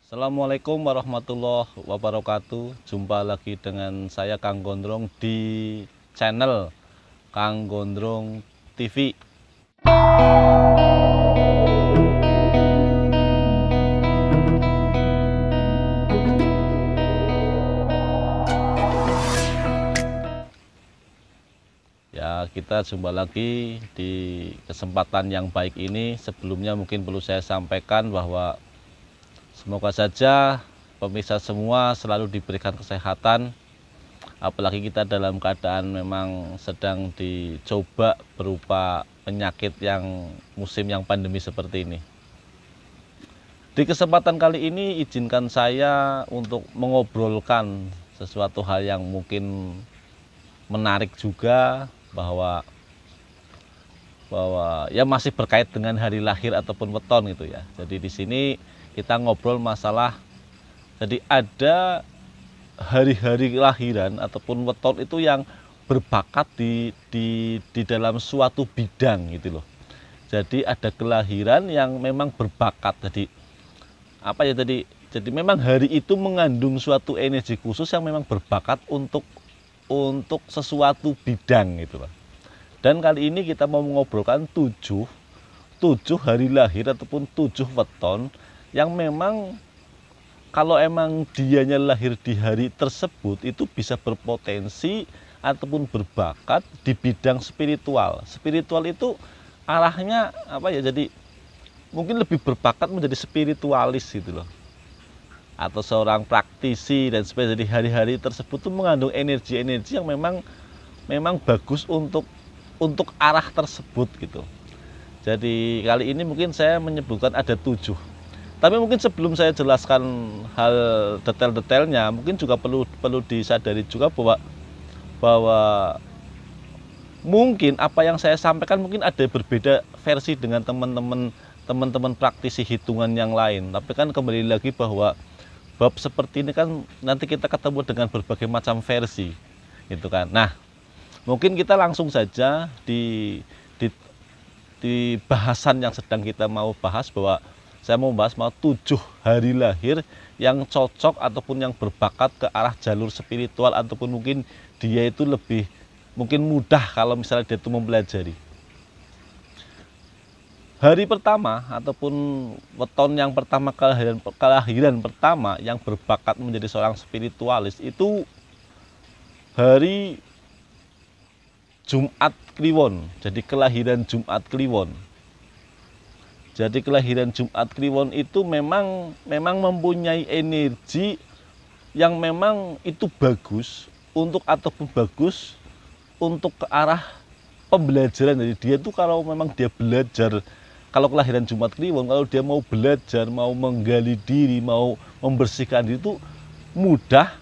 Assalamualaikum warahmatullahi wabarakatuh. Jumpa lagi dengan saya Kang Gondrong di channel Kang Gondrong TV. Ya, kita jumpa lagi di kesempatan yang baik ini. Sebelumnya mungkin perlu saya sampaikan bahwa semoga saja pemirsa semua selalu diberikan kesehatan. Apalagi kita dalam keadaan memang sedang dicoba berupa penyakit yang musim yang pandemi seperti ini. Di kesempatan kali ini izinkan saya untuk mengobrolkan sesuatu hal yang mungkin menarik juga, bahwa ya masih berkait dengan hari lahir ataupun weton gitu ya. Jadi di sini kita ngobrol masalah, jadi ada hari-hari lahiran ataupun weton itu yang berbakat di dalam suatu bidang gitu loh. Jadi ada kelahiran yang memang berbakat. Jadi apa ya, jadi memang hari itu mengandung suatu energi khusus yang memang berbakat untuk sesuatu bidang gitu loh. Dan kali ini kita mau mengobrolkan tujuh hari lahir ataupun 7 weton yang memang kalau emang dianya lahir di hari tersebut itu bisa berpotensi ataupun berbakat di bidang spiritual. Spiritual itu arahnya apa ya, jadi mungkin lebih berbakat menjadi spiritualis gitu loh, atau seorang praktisi dan sebagainya. Jadi hari-hari tersebut tuh mengandung energi-energi yang memang bagus untuk arah tersebut gitu. Jadi kali ini mungkin saya menyebutkan ada 7. Tapi mungkin sebelum saya jelaskan hal detail-detailnya, mungkin juga perlu disadari juga bahwa mungkin apa yang saya sampaikan mungkin ada berbeda versi dengan teman-teman praktisi hitungan yang lain. Tapi kan kembali lagi bahwa bab seperti ini kan nanti kita ketemu dengan berbagai macam versi gitu kan. Nah, mungkin kita langsung saja di bahasan yang sedang kita mau bahas, bahwa saya mau bahas 7 hari lahir yang cocok ataupun yang berbakat ke arah jalur spiritual, ataupun mungkin dia itu lebih mungkin mudah kalau misalnya dia itu mempelajari. Hari pertama ataupun weton yang pertama, kelahiran pertama yang berbakat menjadi seorang spiritualis itu hari Jumat Kliwon. Jadi kelahiran Jumat Kliwon. Jadi kelahiran Jumat Kliwon itu memang mempunyai energi yang memang itu bagus ataupun bagus untuk ke arah pembelajaran. Jadi dia tuh kalau memang dia belajar, kalau kelahiran Jumat Kliwon, kalau dia mau belajar, mau menggali diri, mau membersihkan diri, itu mudah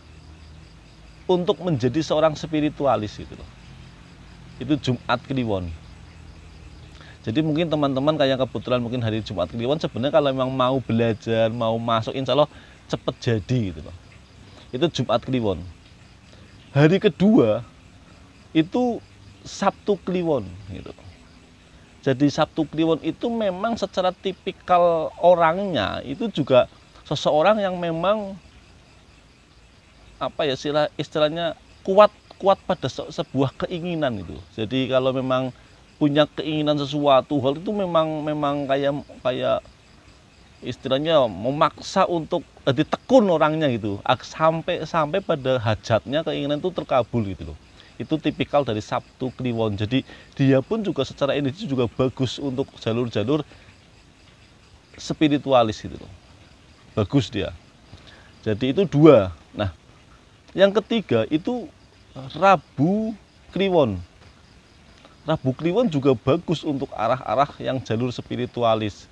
untuk menjadi seorang spiritualis gitu loh. Itu Jumat Kliwon. Jadi mungkin teman-teman kayak kebetulan mungkin hari Jumat Kliwon, sebenarnya kalau memang mau belajar, mau masuk, insya Allah cepet jadi gitu loh. Itu Jumat Kliwon. Hari kedua itu Sabtu Kliwon gitu. Jadi Sabtu Kliwon itu memang secara tipikal orangnya itu juga seseorang yang memang apa ya, istilahnya kuat pada sebuah keinginan itu. Jadi kalau memang punya keinginan sesuatu hal itu memang kayak istilahnya memaksa untuk ditekun orangnya gitu, sampai pada hajatnya, keinginan itu terkabul gitu loh. Itu tipikal dari Sabtu Kliwon. Jadi dia pun juga secara energi juga bagus untuk jalur-jalur spiritualis gitu loh. Bagus dia. Jadi itu 2. Nah, yang ketiga itu Rabu Kliwon. Rabu Kliwon juga bagus untuk arah-arah yang jalur spiritualis.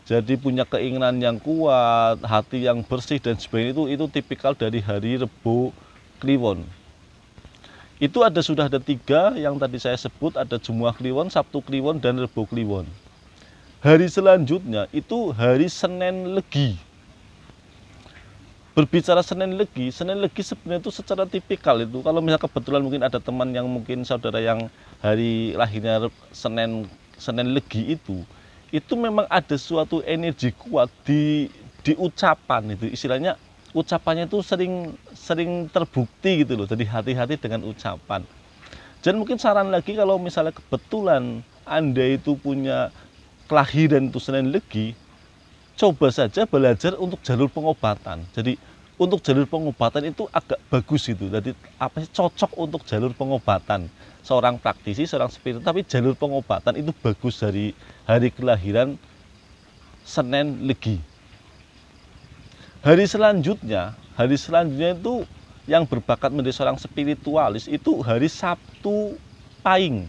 Jadi punya keinginan yang kuat, hati yang bersih dan sebagainya, itu tipikal dari hari Rabu Kliwon. Itu sudah ada 3 yang tadi saya sebut, ada Jumat Kliwon, Sabtu Kliwon, dan Rabu Kliwon. Hari selanjutnya itu hari Senin Legi. Berbicara Senin Legi sebenarnya itu secara tipikal itu, kalau misalnya kebetulan mungkin ada teman yang mungkin saudara yang hari lahirnya Senin Legi itu memang ada suatu energi kuat di ucapan itu istilahnya ucapannya itu sering terbukti gitu loh. Jadi hati-hati dengan ucapan. Dan mungkin saran lagi kalau misalnya kebetulan Anda itu punya kelahiran itu Senin Legi, coba saja belajar untuk jalur pengobatan. Jadi untuk jalur pengobatan itu agak bagus itu. Jadi apa sih cocok untuk jalur pengobatan seorang praktisi, seorang spiritual, tapi jalur pengobatan itu bagus dari hari kelahiran Senin Legi. Hari selanjutnya itu yang berbakat menjadi seorang spiritualis itu hari Sabtu Pahing.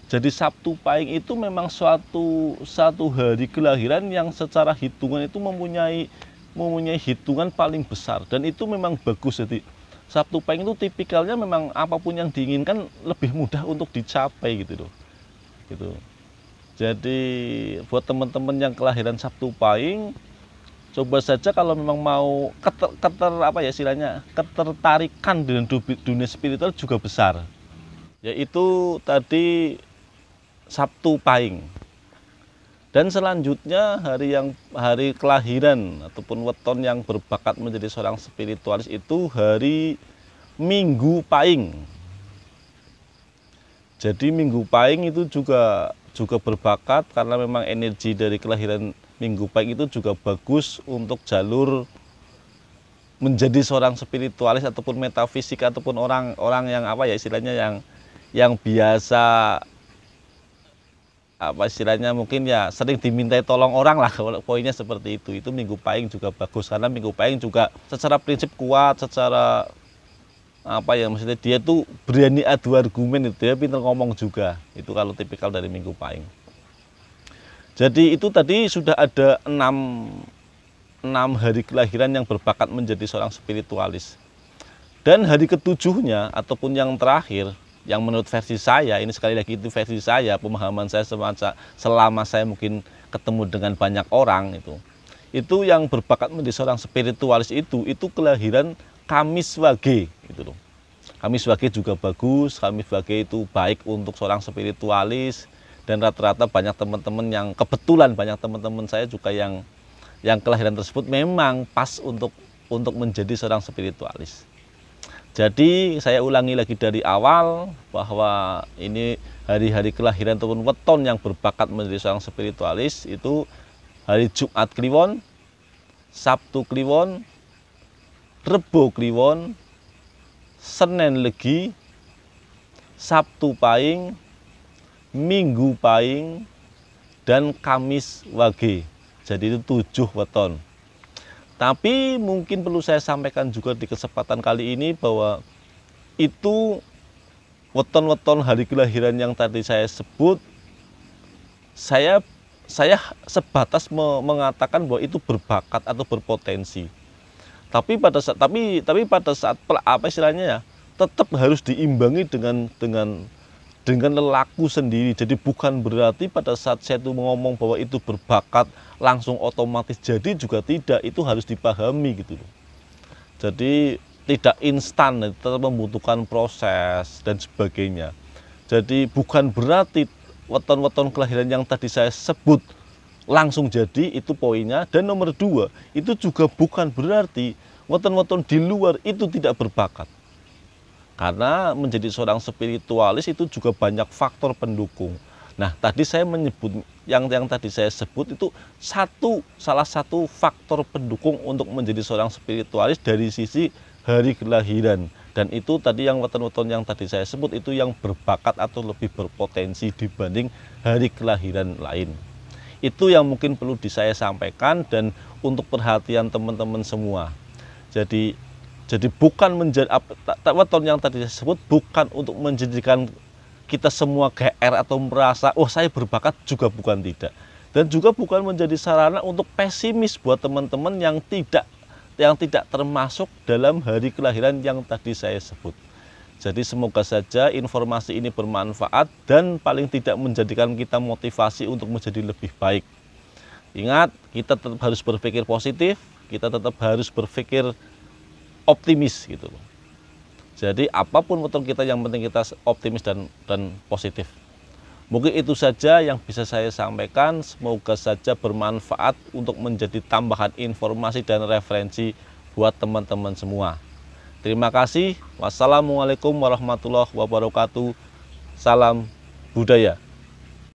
Jadi Sabtu Pahing itu memang satu hari kelahiran yang secara hitungan itu mempunyai hitungan paling besar, dan itu memang bagus. Jadi Sabtu Pahing itu tipikalnya memang apapun yang diinginkan lebih mudah untuk dicapai gitu loh. Gitu. Jadi buat teman-teman yang kelahiran Sabtu Pahing, coba saja kalau memang mau ketertarikan dengan dunia spiritual juga besar. Yaitu tadi Sabtu Pahing. Dan selanjutnya hari kelahiran ataupun weton yang berbakat menjadi seorang spiritualis itu hari Minggu Pahing. Jadi Minggu Pahing itu juga berbakat karena memang energi dari kelahiran Minggu Pahing itu juga bagus untuk jalur menjadi seorang spiritualis ataupun metafisik ataupun orang yang istilahnya yang biasa istilahnya mungkin ya sering dimintai tolong orang lah, poinnya seperti itu. Itu Minggu Pahing juga bagus karena Minggu Pahing juga secara prinsip kuat, secara maksudnya dia tuh berani adu argumen, itu dia pintar ngomong juga. Itu kalau tipikal dari Minggu Pahing. Jadi itu tadi sudah ada 6 hari kelahiran yang berbakat menjadi seorang spiritualis. Dan hari ketujuhnya ataupun yang terakhir, yang menurut versi saya, ini sekali lagi itu versi saya, pemahaman saya selama saya mungkin ketemu dengan banyak orang itu yang berbakat menjadi seorang spiritualis itu kelahiran Kamis Wage gitu loh. Kamis Wage juga bagus, Kamis Wage itu baik untuk seorang spiritualis, dan rata-rata banyak teman-teman yang kebetulan banyak teman-teman saya juga yang kelahiran tersebut memang pas untuk menjadi seorang spiritualis. Jadi saya ulangi lagi dari awal bahwa ini hari-hari kelahiran ataupun weton yang berbakat menjadi seorang spiritualis itu hari Jumat Kliwon, Sabtu Kliwon, Rebo Kliwon, Senin Legi, Sabtu Pahing, Minggu Pahing, dan Kamis Wage. Jadi itu 7 weton. Tapi mungkin perlu saya sampaikan juga di kesempatan kali ini bahwa itu weton-weton hari kelahiran yang tadi saya sebut, saya sebatas mengatakan bahwa itu berbakat atau berpotensi. Tapi pada saat istilahnya ya, tetap harus diimbangi dengan lelaku sendiri. Jadi bukan berarti pada saat saya itu ngomong bahwa itu berbakat langsung otomatis jadi, juga tidak. Itu harus dipahami gitu loh. Jadi tidak instan, tetap membutuhkan proses dan sebagainya. Jadi bukan berarti weton-weton kelahiran yang tadi saya sebut langsung jadi, itu poinnya. Dan nomor 2, itu juga bukan berarti weton-weton di luar itu tidak berbakat. Karena menjadi seorang spiritualis itu juga banyak faktor pendukung. Nah, tadi saya menyebut yang tadi saya sebut itu salah satu faktor pendukung untuk menjadi seorang spiritualis dari sisi hari kelahiran. Dan itu tadi yang weton-weton yang tadi saya sebut itu yang berbakat atau lebih berpotensi dibanding hari kelahiran lain. Itu yang mungkin perlu saya sampaikan dan untuk perhatian teman-teman semua. Jadi bukan menjadi weton yang tadi saya sebut bukan untuk menjadikan kita semua GR atau merasa saya berbakat, juga bukan, tidak. Dan juga bukan menjadi sarana untuk pesimis buat teman-teman yang tidak termasuk dalam hari kelahiran yang tadi saya sebut. Jadi semoga saja informasi ini bermanfaat dan paling tidak menjadikan kita motivasi untuk menjadi lebih baik. Ingat, kita tetap harus berpikir positif, kita tetap harus berpikir optimis gitu loh. Jadi apapun weton kita, yang penting kita optimis dan positif. Mungkin itu saja yang bisa saya sampaikan. Semoga saja bermanfaat untuk menjadi tambahan informasi dan referensi buat teman-teman semua. Terima kasih. Wassalamualaikum warahmatullahi wabarakatuh. Salam budaya.